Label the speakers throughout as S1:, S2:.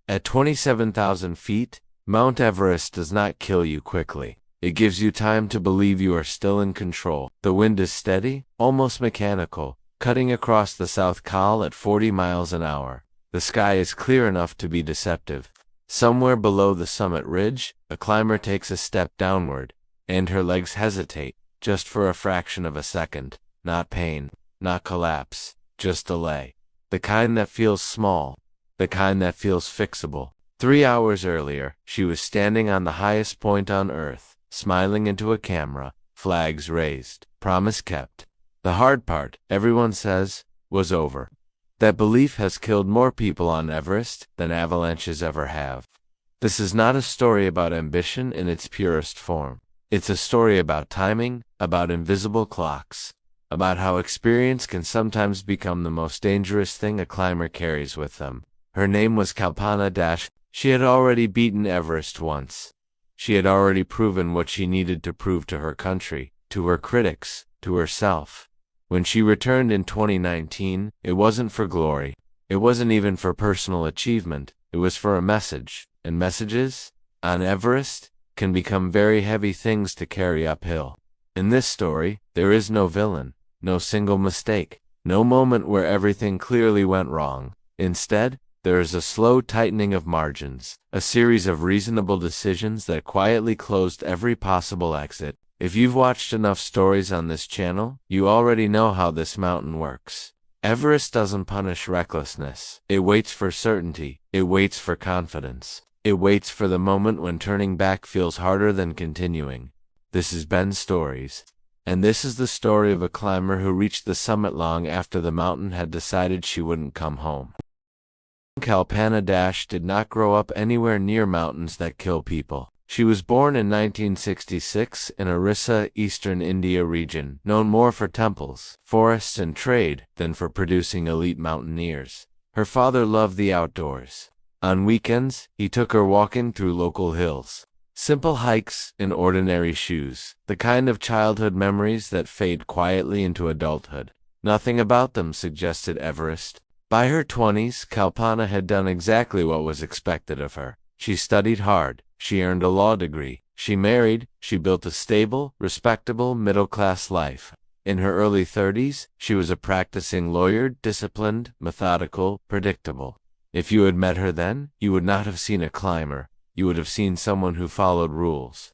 S1: At 27,000 feet, Mount Everest does not kill you quickly. It gives you time to believe you are still in control. The wind is steady, almost mechanical, cutting across the South Col at 40 miles an hour. The sky is clear enough to be deceptive. Somewhere below the summit ridge, a climber takes a step downward, and her legs hesitate, just for a fraction of a second. Not pain, not collapse, just delay. The kind that feels small, the kind that feels fixable. 3 hours earlier, she was standing on the highest point on Earth, smiling into a camera, flags raised, promise kept. The hard part, everyone says, was over. That belief has killed more people on Everest than avalanches ever have. This is not a story about ambition in its purest form. It's a story about timing, about invisible clocks, about how experience can sometimes become the most dangerous thing a climber carries with them. Her name was Kalpana. She had already beaten Everest once. She had already proven what she needed to prove to her country, to her critics, to herself. When she returned in 2019, it wasn't for glory. It wasn't even for personal achievement. It was for a message. And messages, on Everest, can become very heavy things to carry uphill. In this story, there is no villain, no single mistake, no moment where everything clearly went wrong. Instead, there is a slow tightening of margins, a series of reasonable decisions that quietly closed every possible exit. If you've watched enough stories on this channel, you already know how this mountain works. Everest doesn't punish recklessness. It waits for certainty. It waits for confidence. It waits for the moment when turning back feels harder than continuing. This is Ben's Stories. And this is the story of a climber who reached the summit long after the mountain had decided she wouldn't come home. Kalpana did not grow up anywhere near mountains that kill people. She was born in 1966 in Orissa, eastern India region, known more for temples, forests and trade than for producing elite mountaineers. Her father loved the outdoors. On weekends, he took her walking through local hills. Simple hikes in ordinary shoes, the kind of childhood memories that fade quietly into adulthood. Nothing about them suggested Everest. By her 20s, Kalpana had done exactly what was expected of her. She studied hard. She earned a law degree. She married. She built a stable, respectable, middle-class life. In her early 30s, she was a practicing lawyer, disciplined, methodical, predictable. If you had met her then, you would not have seen a climber. You would have seen someone who followed rules.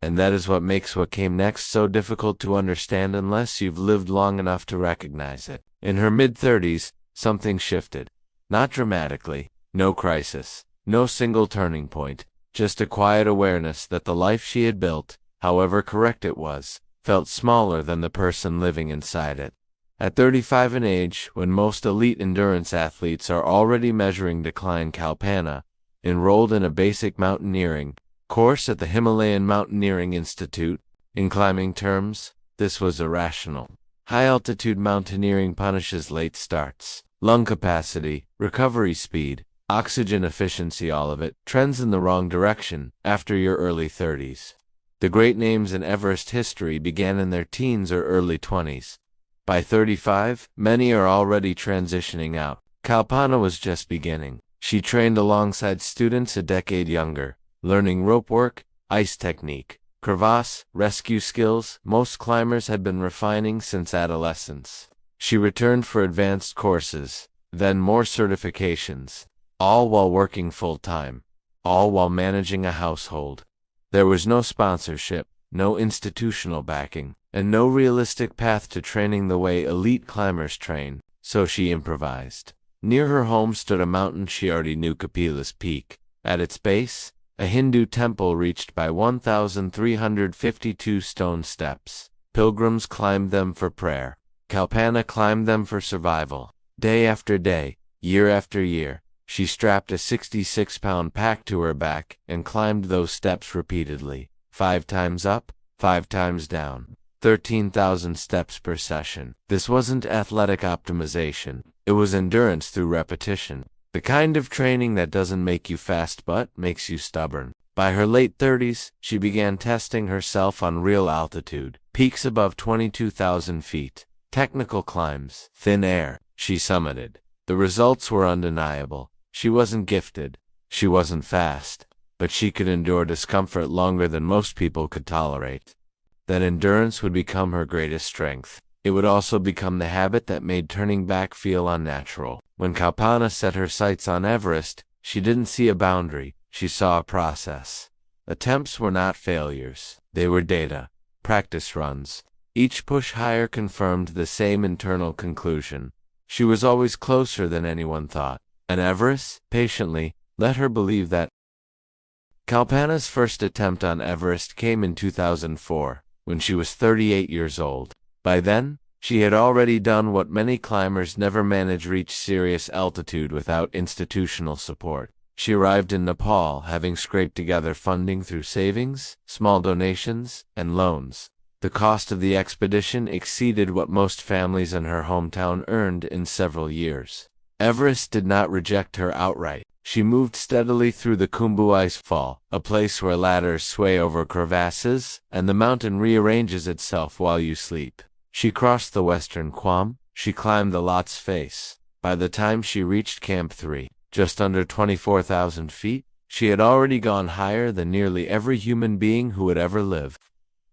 S1: And that is what makes what came next so difficult to understand unless you've lived long enough to recognize it. In her mid-30s, something shifted. Not dramatically. No crisis. No single turning point. Just a quiet awareness that the life she had built, however correct it was, felt smaller than the person living inside it. At 35 in age, when most elite endurance athletes are already measuring decline, Kalpana enrolled in a basic mountaineering course at the Himalayan Mountaineering Institute. In climbing terms, this was irrational. High-altitude mountaineering punishes late starts, lung capacity, recovery speed, oxygen efficiency, all of it trends in the wrong direction after your early 30s. The great names in Everest history began in their teens or early 20s. By 35, many are already transitioning out. Kalpana was just beginning. She trained alongside students a decade younger, learning rope work, ice technique, crevasse, rescue skills most climbers had been refining since adolescence. She returned for advanced courses, then more certifications, all while working full-time, all while managing a household. There was no sponsorship, no institutional backing, and no realistic path to training the way elite climbers train, so she improvised. Near her home stood a mountain she already knew, Kapila's Peak. At its base, a Hindu temple reached by 1,352 stone steps. Pilgrims climbed them for prayer. Kalpana climbed them for survival. Day after day, year after year, she strapped a 66-pound pack to her back and climbed those steps repeatedly. 5 times up, 5 times down. 13,000 steps per session. This wasn't athletic optimization. It was endurance through repetition. The kind of training that doesn't make you fast but makes you stubborn. By her late 30s, she began testing herself on real altitude. Peaks above 22,000 feet. Technical climbs. Thin air. She summited. The results were undeniable. She wasn't gifted. She wasn't fast, but she could endure discomfort longer than most people could tolerate. That endurance would become her greatest strength. It would also become the habit that made turning back feel unnatural. When Kalpana set her sights on Everest, she didn't see a boundary, she saw a process. Attempts were not failures, they were data, practice runs. Each push higher confirmed the same internal conclusion. She was always closer than anyone thought, and Everest, patiently, let her believe that. Kalpana's first attempt on Everest came in 2004, when she was 38 years old. By then, she had already done what many climbers never manage: reach serious altitude without institutional support. She arrived in Nepal having scraped together funding through savings, small donations, and loans. The cost of the expedition exceeded what most families in her hometown earned in several years. Everest did not reject her outright. She moved steadily through the Khumbu ice fall, a place where ladders sway over crevasses, and the mountain rearranges itself while you sleep. She crossed the western Khwam, she climbed the Lot's face. By the time she reached Camp 3, just under 24,000 feet, she had already gone higher than nearly every human being who would ever live.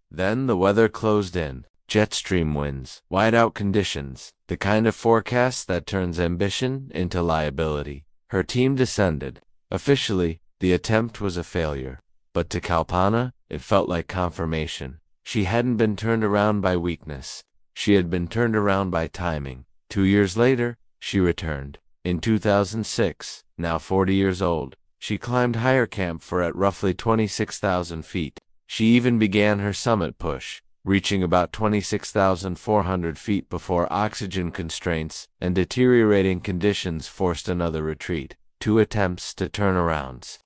S1: Then the weather closed in. Jet stream winds, whiteout conditions, the kind of forecast that turns ambition into liability. Her team descended. Officially, the attempt was a failure. But to Kalpana, it felt like confirmation. She hadn't been turned around by weakness. She had been turned around by timing. 2 years later, she returned. In 2006, now 40 years old, she climbed higher Camp 4 at roughly 26,000 feet. She even began her summit push, reaching about 26,400 feet before oxygen constraints and deteriorating conditions forced another retreat. 2 attempts to turnarounds.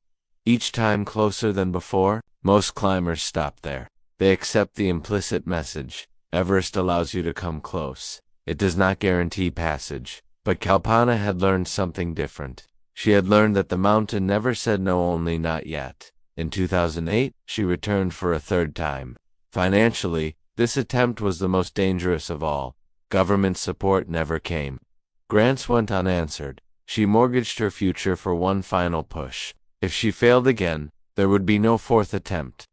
S1: Each time closer than before. Most climbers stop there. They accept the implicit message: Everest allows you to come close. It does not guarantee passage. But Kalpana had learned something different. She had learned that the mountain never said no, only not yet. In 2008, she returned for a third time. Financially, this attempt was the most dangerous of all. Government support never came. Grants went unanswered. She mortgaged her future for one final push. If she failed again, there would be no fourth attempt.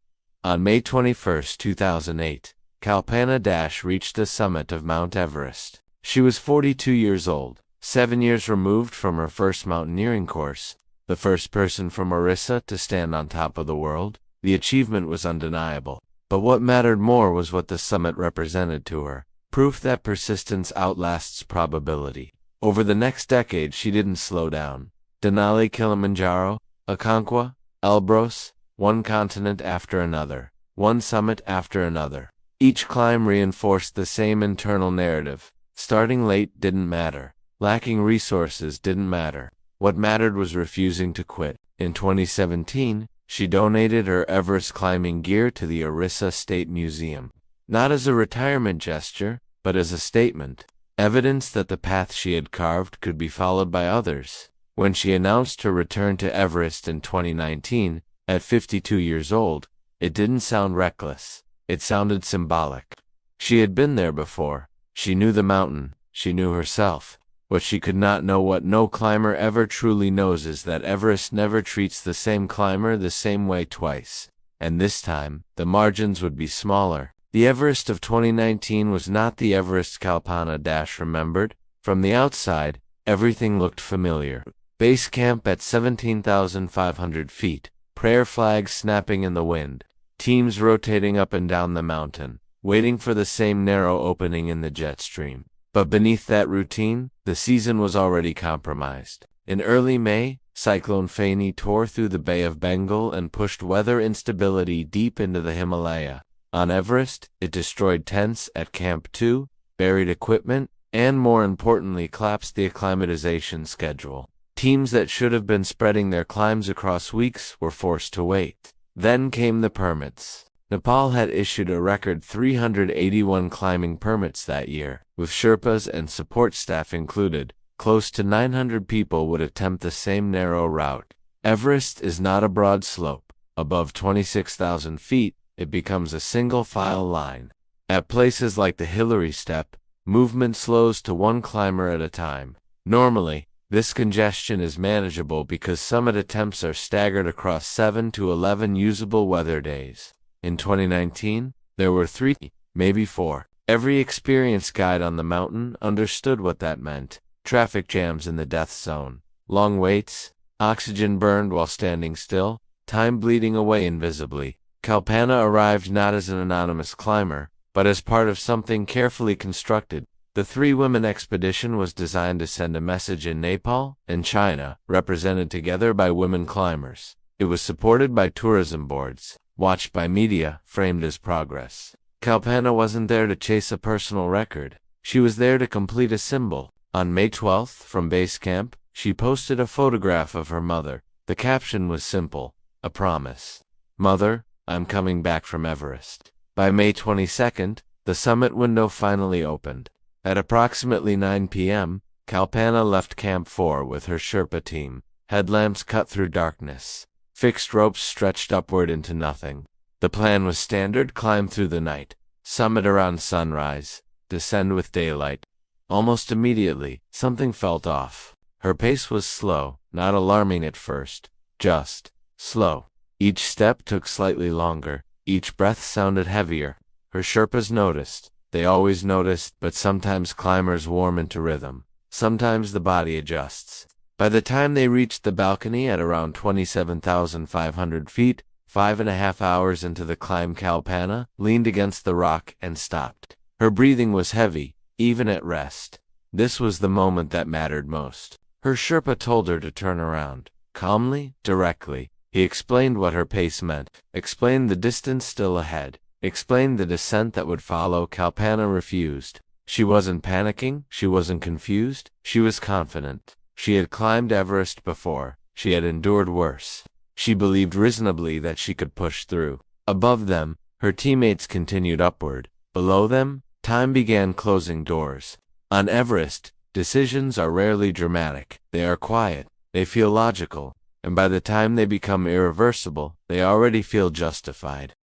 S1: On May 21, 2008, Kalpana reached the summit of Mount Everest. She was 42 years old, 7 years removed from her first mountaineering course, the first person from Orissa to stand on top of the world. The achievement was undeniable. But what mattered more was what the summit represented to her: proof that persistence outlasts probability. Over the next decade, she didn't slow down. Denali, Kilimanjaro, Aconcagua, Elbrus, one continent after another, one summit after another. Each climb reinforced the same internal narrative. Starting late didn't matter. Lacking resources didn't matter. What mattered was refusing to quit. In 2017, she donated her Everest climbing gear to the Orissa State Museum. Not as a retirement gesture, but as a statement. Evidence that the path she had carved could be followed by others. When she announced her return to Everest in 2019, at 52 years old, it didn't sound reckless. It sounded symbolic. She had been there before. She knew the mountain. She knew herself. What she could not know, what no climber ever truly knows, is that Everest never treats the same climber the same way twice. And this time, the margins would be smaller. The Everest of 2019 was not the Everest Kalpana remembered. From the outside, everything looked familiar. Base camp at 17,500 feet, prayer flags snapping in the wind, teams rotating up and down the mountain, waiting for the same narrow opening in the jet stream. But beneath that routine, the season was already compromised. In early May, Cyclone Fani tore through the Bay of Bengal and pushed weather instability deep into the Himalaya. On Everest, it destroyed tents at Camp 2, buried equipment, and more importantly, collapsed the acclimatization schedule. Teams that should have been spreading their climbs across weeks were forced to wait. Then came the permits. Nepal had issued a record 381 climbing permits that year, with Sherpas and support staff included. Close to 900 people would attempt the same narrow route. Everest is not a broad slope. Above 26,000 feet, it becomes a single file line. At places like the Hillary Step, movement slows to one climber at a time. Normally, This congestion is manageable because summit attempts are staggered across 7 to 11 usable weather days. In 2019, there were 3, maybe 4. Every experienced guide on the mountain understood what that meant. Traffic jams in the death zone, long waits, oxygen burned while standing still, time bleeding away invisibly. Kalpana arrived not as an anonymous climber, but as part of something carefully constructed. The 3-women expedition was designed to send a message in Nepal and China, represented together by women climbers. It was supported by tourism boards, watched by media, framed as progress. Kalpana wasn't there to chase a personal record. She was there to complete a symbol. On May 12th, from base camp, she posted a photograph of her mother. The caption was simple, a promise. "Mother, I'm coming back from Everest." By May 22nd, the summit window finally opened. At approximately 9 p.m., Kalpana left Camp 4 with her Sherpa team. Headlamps cut through darkness. Fixed ropes stretched upward into nothing. The plan was standard: climb through the night, summit around sunrise, descend with daylight. Almost immediately, something felt off. Her pace was slow, not alarming at first, just slow. Each step took slightly longer, each breath sounded heavier. Her Sherpas noticed. They always noticed, but sometimes climbers warm into rhythm. Sometimes the body adjusts. By the time they reached the balcony at around 27,500 feet, 5.5 hours into the climb, Kalpana leaned against the rock and stopped. Her breathing was heavy, even at rest. This was the moment that mattered most. Her Sherpa told her to turn around. Calmly, directly, he explained what her pace meant, explained the distance still ahead, explained the descent that would follow. Kalpana refused. She wasn't panicking, she wasn't confused, she was confident. She had climbed Everest before, she had endured worse. She believed reasonably that she could push through. Above them, her teammates continued upward. Below them, time began closing doors. On Everest, decisions are rarely dramatic. They are quiet, they feel logical, and by the time they become irreversible, they already feel justified.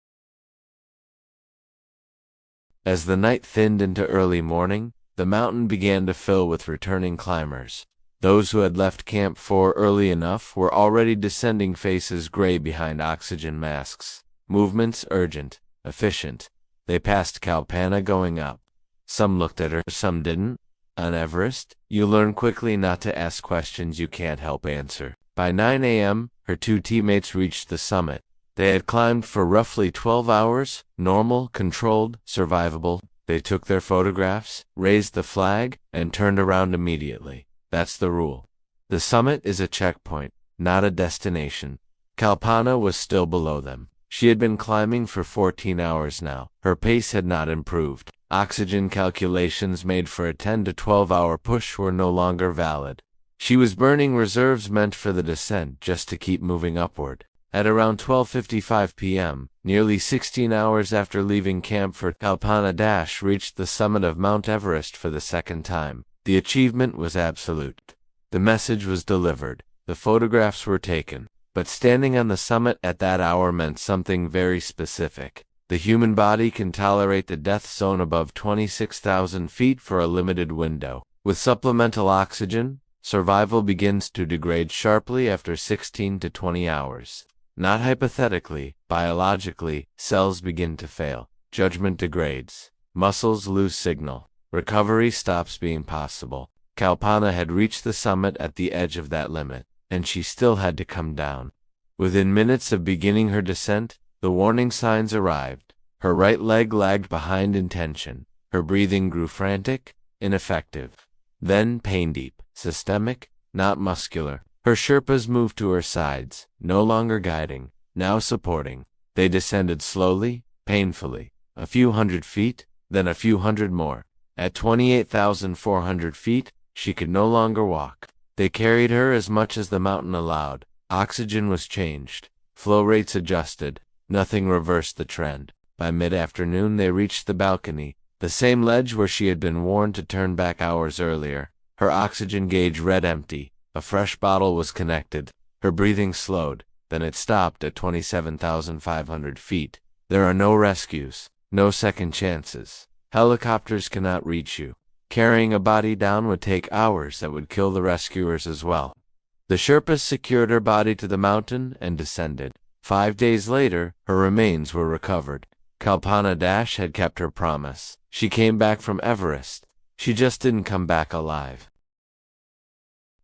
S1: As the night thinned into early morning, the mountain began to fill with returning climbers. Those who had left Camp 4 early enough were already descending, faces gray behind oxygen masks. Movements urgent, efficient. They passed Kalpana going up. Some looked at her, some didn't. On Everest, you learn quickly not to ask questions you can't help answer. By 9 a.m., her 2 teammates reached the summit. They had climbed for roughly 12 hours, normal, controlled, survivable. They took their photographs, raised the flag, and turned around immediately. That's the rule. The summit is a checkpoint, not a destination. Kalpana was still below them. She had been climbing for 14 hours now. Her pace had not improved. Oxygen calculations made for a 10 to 12 hour push were no longer valid. She was burning reserves meant for the descent just to keep moving upward. At around 12:55 p.m., nearly 16 hours after leaving Camp 4, Kalpana reached the summit of Mount Everest for the second time. The achievement was absolute. The message was delivered. The photographs were taken. But standing on the summit at that hour meant something very specific. The human body can tolerate the death zone above 26,000 feet for a limited window. With supplemental oxygen, survival begins to degrade sharply after 16 to 20 hours. Not hypothetically, biologically, cells begin to fail. Judgment degrades. Muscles lose signal. Recovery stops being possible. Kalpana had reached the summit at the edge of that limit, and she still had to come down. Within minutes of beginning her descent, the warning signs arrived. Her right leg lagged behind in tension. Her breathing grew frantic, ineffective. Then pain deep, systemic, not muscular. Her Sherpas moved to her sides, no longer guiding, now supporting. They descended slowly, painfully, a few hundred feet, then a few hundred more. At 28,400 feet, she could no longer walk. They carried her as much as the mountain allowed. Oxygen was changed. Flow rates adjusted. Nothing reversed the trend. By mid-afternoon they reached the balcony, the same ledge where she had been warned to turn back hours earlier. Her oxygen gauge read empty. A fresh bottle was connected. Her breathing slowed. Then it stopped at 27,500 feet. There are no rescues, no second chances. Helicopters cannot reach you. Carrying a body down would take hours that would kill the rescuers as well. The Sherpas secured her body to the mountain and descended. 5 days later, her remains were recovered. Kalpana Dash had kept her promise. She came back from Everest. She just didn't come back alive.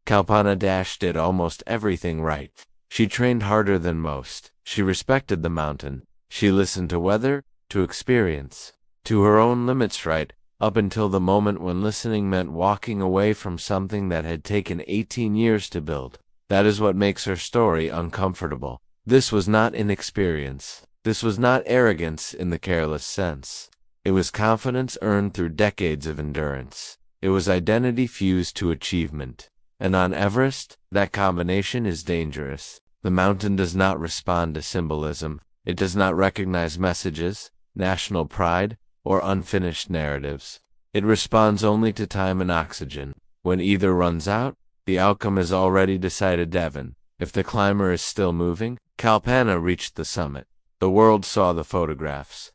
S1: Kalpana Dash did almost everything right. She trained harder than most. She respected the mountain. She listened to weather, to experience, to her own limits right up until the moment when listening meant walking away from something that had taken 18 years to build. That is what makes her story uncomfortable. This was not inexperience. This was not arrogance in the careless sense. It was confidence earned through decades of endurance. It was identity fused to achievement. And on Everest, that combination is dangerous. The mountain does not respond to symbolism. It does not recognize messages, national pride, or unfinished narratives. It responds only to time and oxygen. When either runs out, the outcome is already decided. Devon. If the climber is still moving, Kalpana reached the summit. The world saw the photographs.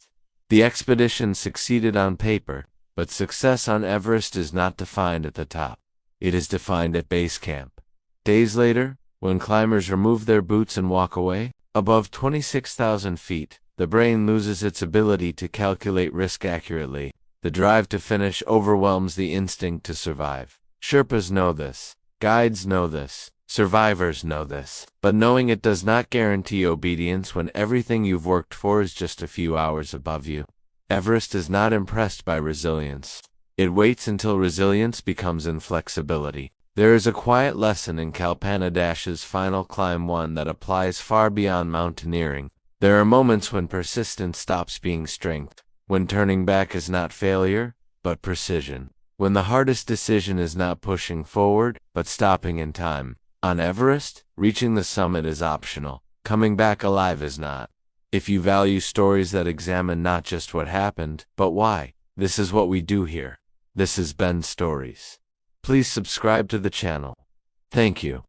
S1: The expedition succeeded on paper, but success on Everest is not defined at the top. It is defined at base camp. Days later, when climbers remove their boots and walk away, above 26,000 feet, the brain loses its ability to calculate risk accurately. The drive to finish overwhelms the instinct to survive. Sherpas know this. Guides know this. Survivors know this. But knowing it does not guarantee obedience when everything you've worked for is just a few hours above you. Everest is not impressed by resilience. It waits until resilience becomes inflexibility. There is a quiet lesson in Kalpana Dash's final climb, one that applies far beyond mountaineering. There are moments when persistence stops being strength, when turning back is not failure, but precision, when the hardest decision is not pushing forward, but stopping in time. On Everest, reaching the summit is optional. Coming back alive is not. If you value stories that examine not just what happened, but why, this is what we do here. This is Ben Stories. Please subscribe to the channel. Thank you.